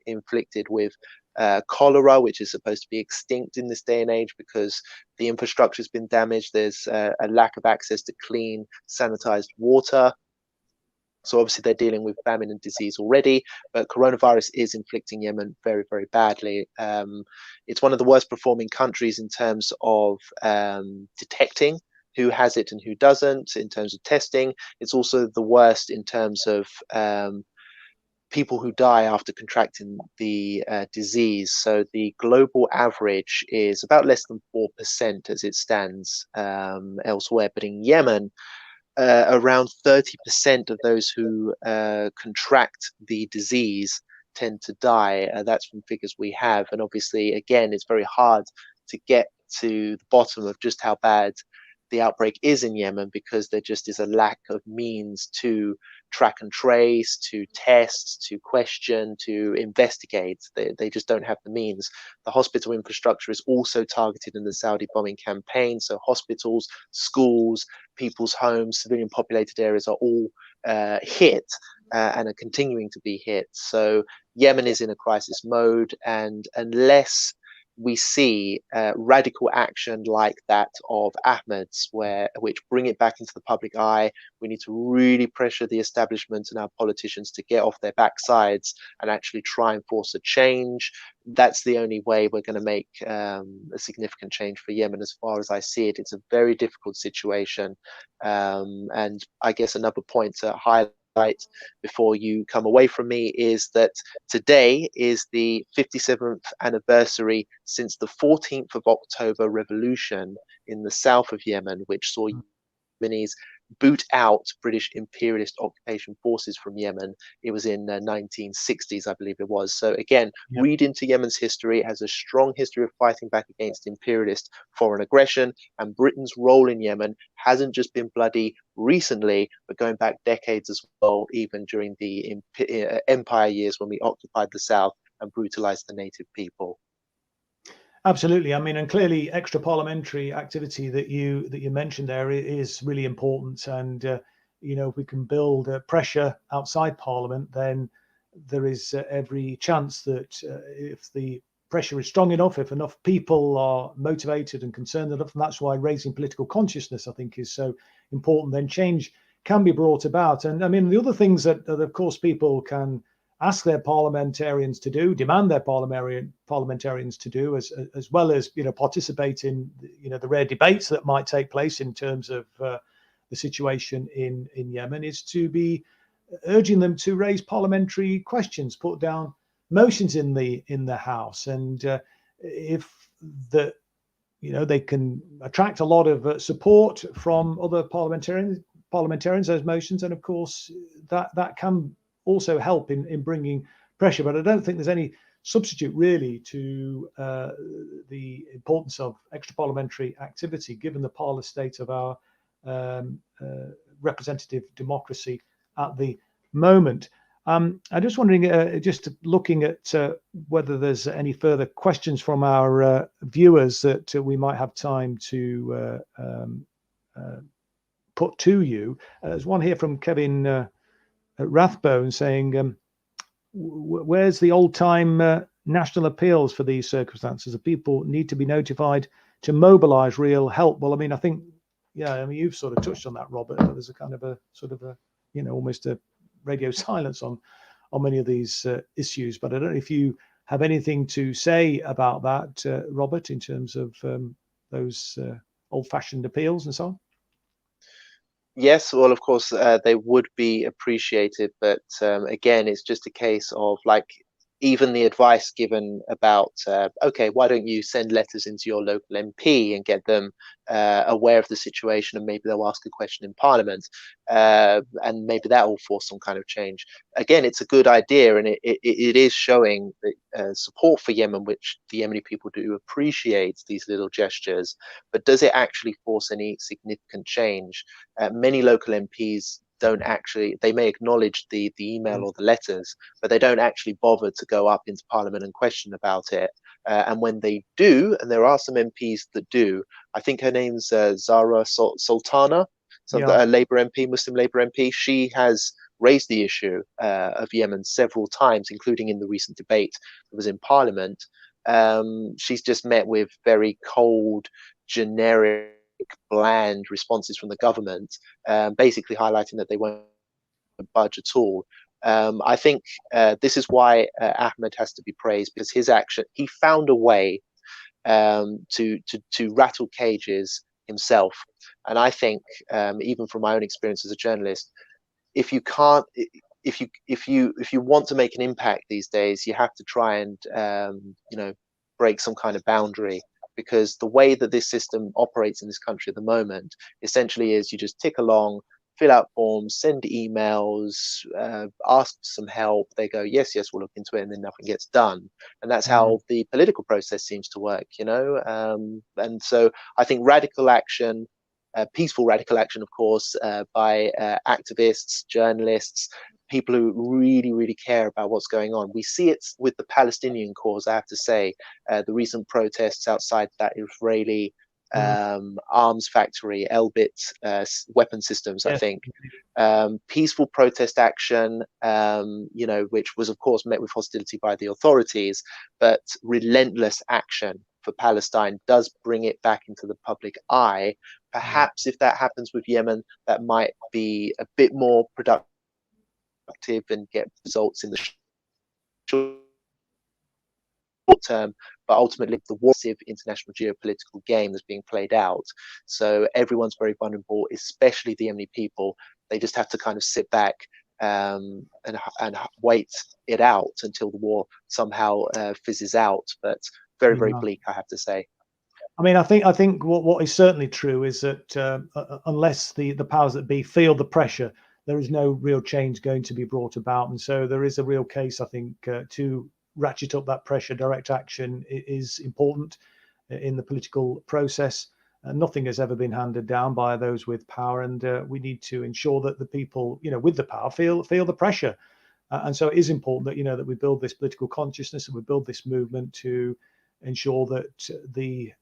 inflicted with cholera, which is supposed to be extinct in this day and age because the infrastructure has been damaged. There's a lack of access to clean, sanitized water. So obviously they're dealing with famine and disease already, but coronavirus is inflicting Yemen very, very badly. It's one of the worst performing countries in terms of detecting who has it and who doesn't, in terms of testing. It's also the worst in terms of people who die after contracting the disease. So the global average is about less than 4% as it stands elsewhere, but in Yemen, around 30% of those who contract the disease tend to die. That's from figures we have. And obviously, again, it's very hard to get to the bottom of just how bad the outbreak is in Yemen because there just is a lack of means to track and trace, to test, to question, to investigate. They just don't have the means. The hospital infrastructure is also targeted in the Saudi bombing campaign. So hospitals, schools, people's homes, civilian populated areas are all hit and are continuing to be hit. So Yemen is in a crisis mode, and unless we see radical action like that of Ahmed's, which bring it back into the public eye, we need to really pressure the establishment and our politicians to get off their backsides and actually try and force a change. That's the only way we're going to make a significant change for Yemen. As far as I see it, it's a very difficult situation. And I guess another point to highlight before you come away from me is that today is the 57th anniversary since the 14th of October revolution in the south of Yemen, which saw Yemenis boot out British imperialist occupation forces from Yemen. It was in the 1960s, I believe it was. So again, read into Yemen's history. It has a strong history of fighting back against imperialist foreign aggression, and Britain's role in Yemen hasn't just been bloody recently, but going back decades as well, even during the empire years when we occupied the south and brutalized the native people. Absolutely. I mean, and clearly extra parliamentary activity that you mentioned there is really important. And, if we can build pressure outside Parliament, then there is every chance that if the pressure is strong enough, if enough people are motivated and concerned enough, and that's why raising political consciousness, I think, is so important, then change can be brought about. And I mean, the other things that of course people can ask their parliamentarians to do, demand their parliamentarians to do, as well as, you know, participate in, you know, the rare debates that might take place in terms of the situation in Yemen, is to be urging them to raise parliamentary questions, put down motions in the House, and if the, you know, they can attract a lot of support from other parliamentarians, those motions, and of course that can also help in bringing pressure. But I don't think there's any substitute really to the importance of extra parliamentary activity, given the parlous state of our representative democracy at the moment. I'm just wondering, just looking at whether there's any further questions from our viewers that we might have time to put to you. There's one here from Kevin Rathbone saying, where's the old-time national appeals for these circumstances? The people need to be notified to mobilize real help. Well, I mean, I think, yeah, I mean, you've sort of touched on that, Robert. There's a kind of a sort of a, you know, almost a radio silence on many of these issues. But I don't know if you have anything to say about that, Robert, in terms of those old-fashioned appeals and so on. Yes, well, of course, they would be appreciated, but again, it's just a case of, like, even the advice given about, okay, why don't you send letters into your local MP and get them aware of the situation, and maybe they'll ask a question in Parliament, and maybe that will force some kind of change. Again, it's a good idea, and it is showing the support for Yemen, which the Yemeni people do appreciate these little gestures. But does it actually force any significant change? Many local MPs don't actually, they may acknowledge the email or the letters, but they don't actually bother to go up into Parliament and question about it. And when they do, and there are some MPs that do, I think her name's Zahra Sultana, a Labour MP, Muslim Labour MP. She has raised the issue of Yemen several times, including in the recent debate that was in Parliament. She's just met with very cold, generic, bland responses from the government, basically highlighting that they won't budge at all. I think this is why Ahmed has to be praised, because his action, he found a way to rattle cages himself. And I think, even from my own experience as a journalist, if you can't, if you want to make an impact these days, you have to try and you know, break some kind of boundary. Because the way that this system operates in this country at the moment essentially is you just tick along, fill out forms, send emails, ask for some help. They go, yes, we'll look into it, and then nothing gets done. And that's how the political process seems to work, you know. And so I think radical action, peaceful radical action, of course, by activists, journalists, people who really, really care about what's going on. We see it with the Palestinian cause, I have to say. The recent protests outside that Israeli arms factory, Elbit weapon systems, I think. Peaceful protest action, you know, which was, of course, met with hostility by the authorities, but relentless action for Palestine does bring it back into the public eye. Perhaps if that happens with Yemen, that might be a bit more productive and get results in the short term, but ultimately the massive international geopolitical game that's being played out. So everyone's very vulnerable, especially the Yemeni people. They just have to kind of sit back and wait it out until the war somehow fizzes out. But very, very bleak, I have to say. I mean, I think what is certainly true is that unless the powers that be feel the pressure, there is no real change going to be brought about. And so there is a real case, I think, to ratchet up that pressure. Direct action is important in the political process. Nothing has ever been handed down by those with power, and we need to ensure that the people, you know, with the power feel the pressure. And so it is important that, you know, that we build this political consciousness and we build this movement to ensure that the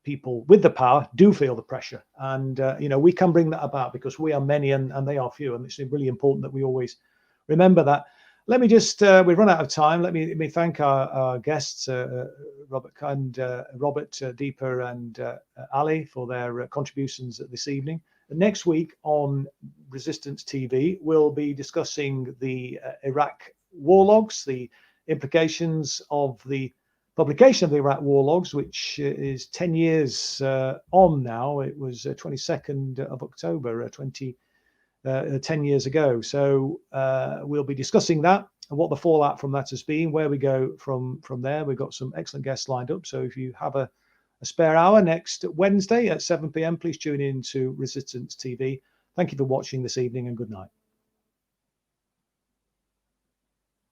people with the power do feel the pressure. And, you know, we can bring that about because we are many and they are few. And it's really important that we always remember that. Let me just, we've run out of time. Let me thank our guests, Robert, Deepa, and Ali for their contributions this evening. Next week on Resistance TV, we'll be discussing the Iraq war logs, the implications of the publication of the Iraq war logs, which is 10 years on now. It was 22nd of October, 10 years ago. So we'll be discussing that and what the fallout from that has been, where we go from there. We've got some excellent guests lined up. So if you have a spare hour next Wednesday at 7 p.m, please tune in to Resistance TV. Thank you for watching this evening, and good night.